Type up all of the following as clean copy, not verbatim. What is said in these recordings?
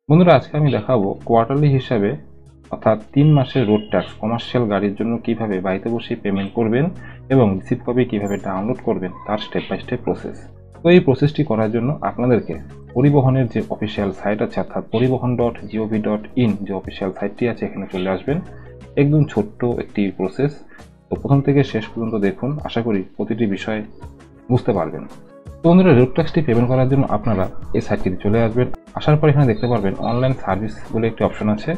বন্ধুরা, আজকে আমি দেখাবো কোয়ার্টারলি হিসাবে অর্থাৎ 3 মাসের রোড ট্যাক্স কমার্শিয়াল গাড়ির জন্য কিভাবে বাড়িতে বসে পেমেন্ট করবেন এবং রিসিভ কপি কিভাবে ডাউনলোড করবেন তার স্টেপ বাই স্টেপ প্রসেস। তো এই প্রসেসটি করার জন্য আপনাদেরকে পরিবহনের যে অফিসিয়াল সাইট আছে অর্থাৎ পরিবহন.gov.in যে অফিসিয়াল সাইটটি আছে এখানে চলে আসবেন। একদম ছোট্ট একটি প্রসেস। তো প্রথম থেকে শেষ পর্যন্ত দেখুন, আশা করি প্রতিটি বিষয় বুঝতে পারবেন। তো বন্ধুরা, রোড ট্যাক্সটি পেমেন্ট করার জন্য আপনারা এই সাইটটিতে চলে আসবেন। আসার পর এখানে দেখতে পারবেন অনলাইন সার্ভিস বলে একটি অপশন আছে।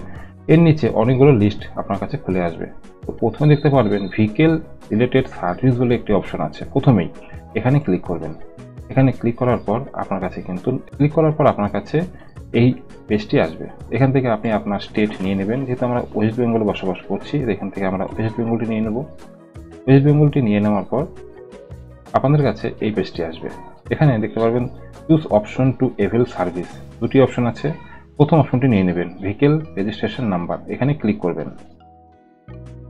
এর নিচে অনেকগুলো লিস্ট আপনার কাছে খুলে আসবে। তো প্রথমে দেখতে পারবেন ভেহিকেল রিলেটেড সার্ভিস বলে একটি অপশন আছে। প্রথমেই এখানে ক্লিক করবেন। এখানে ক্লিক করার পর আপনার কাছে এই পেজটি আসবে। এখান থেকে আপনি আপনার স্টেট নিয়ে নেবেন। যেহেতু আমরা ওয়েস্ট বেঙ্গলে বসবাস করছি, এখান থেকে আমরা ওয়েস্ট বেঙ্গলটি নিয়ে নেব। ওয়েস্ট বেঙ্গলটি নিয়ে নেওয়ার পর আপনাদের কাছে এই পেজটি আসবে। এখানে দেখতে পারবেন choose option to avail service, দুটি অপশন আছে। প্রথম অপশনটি নিয়ে নেবেন, ভেহিকেল রেজিস্ট্রেশন নাম্বার। এখানে ক্লিক করবেন।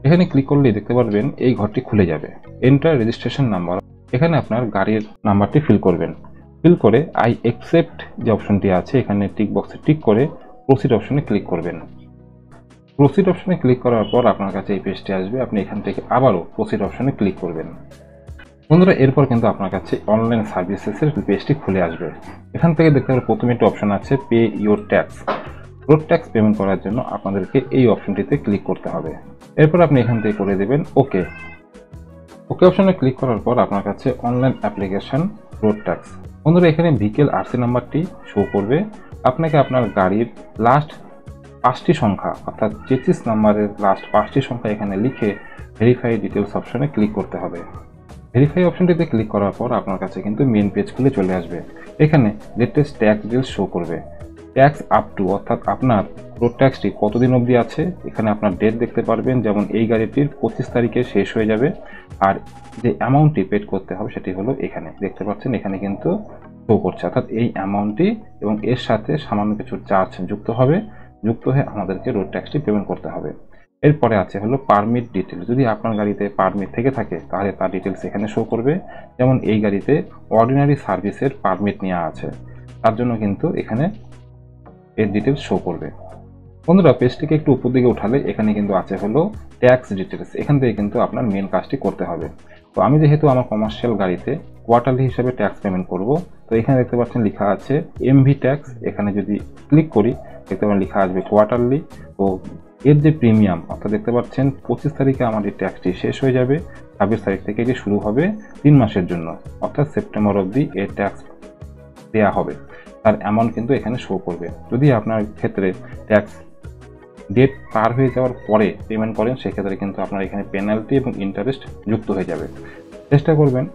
এখানে ক্লিক করলেই দেখতে পারবেন এই ঘরটি খুলে যাবে। এন্টার রেজিস্ট্রেশন নাম্বার, এখানে আপনার গাড়ির নাম্বারটি ফিল করবেন। ফিল করে আই অ্যাকসেপ্ট যে অপশনটি আছে এখানে টিক বক্সে টিক করে প্রসিড অপশনে ক্লিক করবেন। প্রসিড অপশনে ক্লিক করার পর আপনার কাছে এই পেজটি আসবে। আপনি এখান থেকে আবারও প্রসিড অপশনে ক্লিক করবেন। বন্ধুরা, এরপর কিন্তু আপনার কাছে অনলাইন সার্ভিসেসের পেজটি খুলে আসবে। এখান থেকে দেখতে পাবেন প্রথমে একটি অপশন আছে pay your tax. Road tax payment করার জন্য আপনাদেরকে এই অপশনটিতে ক্লিক করতে হবে। এরপর আপনি এখান থেকে করে দেবেন ওকে। ওকে অপশনে ক্লিক করার পর আপনার কাছে অনলাইন অ্যাপ্লিকেশন রোড ট্যাক্স। বন্ধুরা, এখানে ভেহিকেল আরসি নাম্বারটি শো করবে। আপনাকে আপনার গাড়ির লাস্ট 5টি সংখ্যা অর্থাৎ চেসিস নাম্বারের লাস্ট 5টি সংখ্যা এখানে লিখে ভেরিফাই ডিটেলস অপশনে ক্লিক করতে হবে। ভেরিফাই অপশনটিতে ক্লিক করার পর আপনার কাছে কিন্তু মেন পেজ খুলে চলে আসবে। এখানে লেটেস্ট ট্যাক্স ডিটেলস শো করবে। ট্যাক্স আপ টু অর্থাৎ আপনার রোড ট্যাক্সটি কতদিন অবধি আছে এখানে আপনার ডেট দেখতে পারবেন। যেমন এই গাড়িটির 25 তারিখে শেষ হয়ে যাবে। আর যে অ্যামাউন্টটি পেড করতে হবে সেটি হলো এখানে দেখতে পাচ্ছেন, এখানে কিন্তু শো করছে। অর্থাৎ এই অ্যামাউন্টটি এবং এর সাথে সামান্য কিছু চার্জ যুক্ত হয়ে আমাদেরকে রোড ট্যাক্সটি পেমেন্ট করতে হবে। এরপরে আছে হলো পারমিট ডিটেলস। যদি আপনার গাড়িতে পারমিট থেকে থাকে তাহলে তার ডিটেলস এখানে শো করবে। যেমন এই গাড়িতে অর্ডিনারি সার্ভিসের পারমিট নেওয়া আছে, তার জন্য কিন্তু এখানে এর ডিটেলস শো করবে। বন্ধুরা, পেজটিকে একটু উপর দিকে উঠালে এখানে কিন্তু আছে হলো ট্যাক্স ডিটেলস। এখান থেকে কিন্তু আপনার মেন কাজটি করতে হবে। তো আমি যেহেতু আমার কমার্শিয়াল গাড়িতে কোয়ার্টারলি হিসাবে ট্যাক্স পেমেন্ট করব, তো এখানে দেখতে পাচ্ছেন লেখা আছে এমভি ট্যাক্স। এখানে যদি ক্লিক করি দেখতে পাবেন লেখা আসবে কোয়ার্টারলি। তো এর যে প্রিমিয়াম অর্থাৎ দেখতে পাচ্ছেন 25 তারিখে আমার এই ট্যাক্সটি শেষ হয়ে যাবে। 26 তারিখ থেকে এটি শুরু হবে 3 মাসের জন্য, অর্থাৎ সেপ্টেম্বর অবধি এর ট্যাক্স দেওয়া হবে। তার অ্যামাউন্ট কিন্তু এখানে শো করবে। যদি আপনার ক্ষেত্রে ট্যাক্স ডেট পার হয়ে যাওয়ার পরে পেমেন্ট করেন সেক্ষেত্রে কিন্তু আপনার এখানে পেনাল্টি এবং ইন্টারেস্ট যুক্ত হয়ে যাবে। চেষ্টা করবেন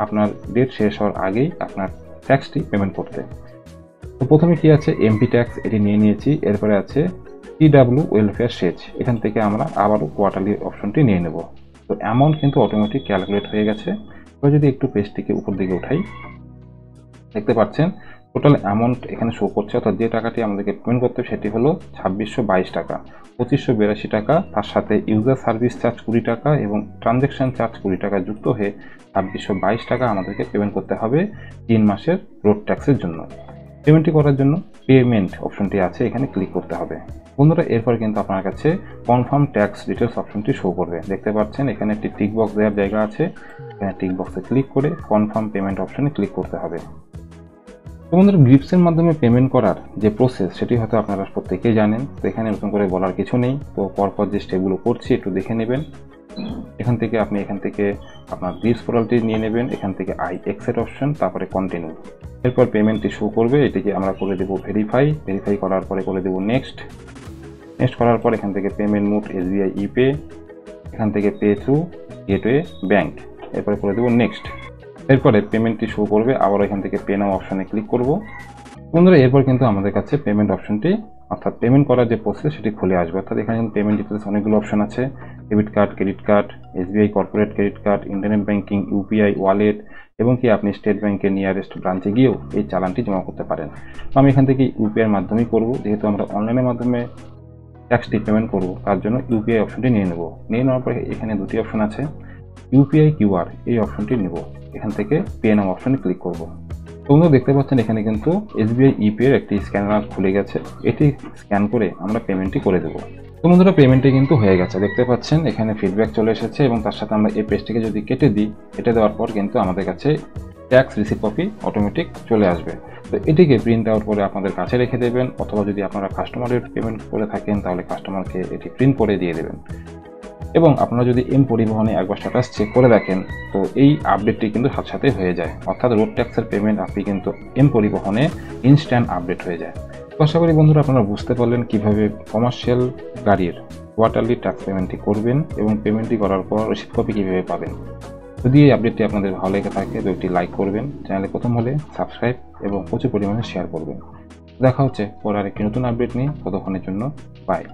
আপনার ডেট শেষ হওয়ার আগেই আপনার ট্যাক্সটি পেমেন্ট করতে। তো প্রথমে কি আছে, এমপি ট্যাক্স, এটি নিয়ে নিয়েছি। এরপরে আছে টিডাব্লিউ ওয়েলফেয়ার সেচ, এখান থেকে আমরা আবারও কোয়ার্টারলি অপশনটি নিয়ে নেব। তো অ্যামাউন্ট কিন্তু অটোমেটিক ক্যালকুলেট হয়ে গেছে। এবার যদি একটু পেজটিকে উপর দিকে উঠাই দেখতে পাচ্ছেন টোটাল অ্যামাউন্ট এখানে শো করছে। অর্থাৎ যে টাকাটি আমাদেরকে পেমেন্ট করতে হবে সেটি হলো 2622 টাকা, 2582 টাকা। তার সাথে ইউজার সার্ভিস চার্জ 20 টাকা এবং ট্রানজ্যাকশন চার্জ 20 টাকা যুক্ত হয়ে 2622 টাকা আমাদেরকে পেমেন্ট করতে হবে 3 মাসের রোড ট্যাক্সের জন্য। পেমেন্টটি করার জন্য পেমেন্ট অপশনটি আছে, এখানে ক্লিক করতে হবে। বন্ধুরা, এরপর কিন্তু আপনার কাছে কনফার্ম ট্যাক্স ডিটেলস অপশনটি শো করবে। দেখতে পাচ্ছেন এখানে একটি টিক বক্স দেওয়ার জায়গা আছে। এখানে টিক বক্সে ক্লিক করে কনফার্ম পেমেন্ট অপশনে ক্লিক করতে হবে। তো বন্ধুরা, গ্রিপসের মাধ্যমে পেমেন্ট করার যে প্রসেস সেটি হয়তো আপনারা প্রত্যেকেই জানেন। তো এখানে নতুন করে বলার কিছু নেই। তো পরপর যে স্টেপগুলো করছি একটু দেখে নেবেন। এখান থেকে আপনার গ্রিপস পোর্টালটি নিয়ে নেবেন। এখান থেকে আই অ্যাকসেপ্ট অপশন, তারপরে কন্টিনিউ। এরপর পেমেন্টটি শো করবে, এটিকে আমরা করে দেবো ভেরিফাই করার পরে করে দেবো নেক্সট করার পর এখান থেকে পেমেন্ট মোড এসবিআই ইপে, এখান থেকে পে থ্রু গেটওয়ে ব্যাংক, এরপরে করে দেবো নেক্সট। এরপরে পেমেন্টটি শো করবে, আবার এখান থেকে পে নাও অপশনে ক্লিক করব। বন্ধুরা, এরপর কিন্তু আমাদের কাছে পেমেন্ট অপশনটি অর্থাৎ পেমেন্ট করার যে প্রসেস সেটি খুলে আসবে। অর্থাৎ এখানে কিন্তু পেমেন্ট ডিটেলস অনেকগুলো অপশন আছে। Debit card, credit card, SBI corporate credit card, internet banking, UPI wallet এবং কি আপনি স্টেট ব্যাংকের নিয়ারেস্ট ব্রাঞ্চে গিয়েও এই চালানটি জমা করতে পারেন। তো আমি এখান থেকে ইউপিআইয়ের মাধ্যমেই করব। যেহেতু আমরা অনলাইনের মাধ্যমে ট্যাক্সটি পেমেন্ট করব তার জন্য ইউপিআই অপশনটি নিয়ে নেব। নিয়ে নেওয়ার পরে এখানে দুটি অপশন আছে, ইউপিআই কিউআর এই অপশনটি নেব। এখান থেকে পে নাও অপশনে ক্লিক করব। তো বন্ধুরা দেখতে পাচ্ছেন এখানে কিন্তু এসবিআই ইপে এর একটি স্ক্যানার খুলে গেছে। এটি স্ক্যান করে আমরা পেমেন্টটি করে দেবো। তো বন্ধুরা পেমেন্টটি কিন্তু হয়ে গেছে, দেখতে পাচ্ছেন এখানে ফিডব্যাক চলে এসেছে এবং তার সাথে আমরা এই পেজটিকে যদি কেটে দিই, কেটে দেওয়ার পর কিন্তু আমাদের কাছে ট্যাক্স রিসিপ্ট কপি অটোমেটিক চলে আসবে। তো এটিকে প্রিন্ট আউট করে আপনাদের কাছে রেখে দেবেন, অথবা যদি আপনারা কাস্টমারের পেমেন্ট করে থাকেন তাহলে কাস্টমারকে এটি প্রিন্ট করে দিয়ে দেবেন। এবং আপনারা যদি এম পরিবহনে একবার স্ট্যাটাস চেক করে দেখেন, তো এই আপডেটটি কিন্তু সাথে সাথে হয়ে যায়, অর্থাৎ রোড ট্যাক্সের পেমেন্ট আপনি কিন্তু এম পরিবহনে ইনস্ট্যান্ট আপডেট হয়ে যায়। তো আশা করি বন্ধুরা আপনারা বুঝতে পারলেন কিভাবে কমার্শিয়াল গাড়ির কোয়ার্টারলি ট্যাক্স পেমেন্টটি করবেন এবং পেমেন্টটি করার পর রিসিপ্ট কপি কীভাবে পাবেন। যদি এই আপডেটটি আপনাদের ভালো লেগে থাকে তো একটি লাইক করবেন, চ্যানেলে প্রথম হলে সাবস্ক্রাইব এবং প্রচুর পরিমাণে শেয়ার করবেন। দেখা হচ্ছে পরে আরেকটি নতুন আপডেট নিয়ে, ততক্ষণের জন্য বাই।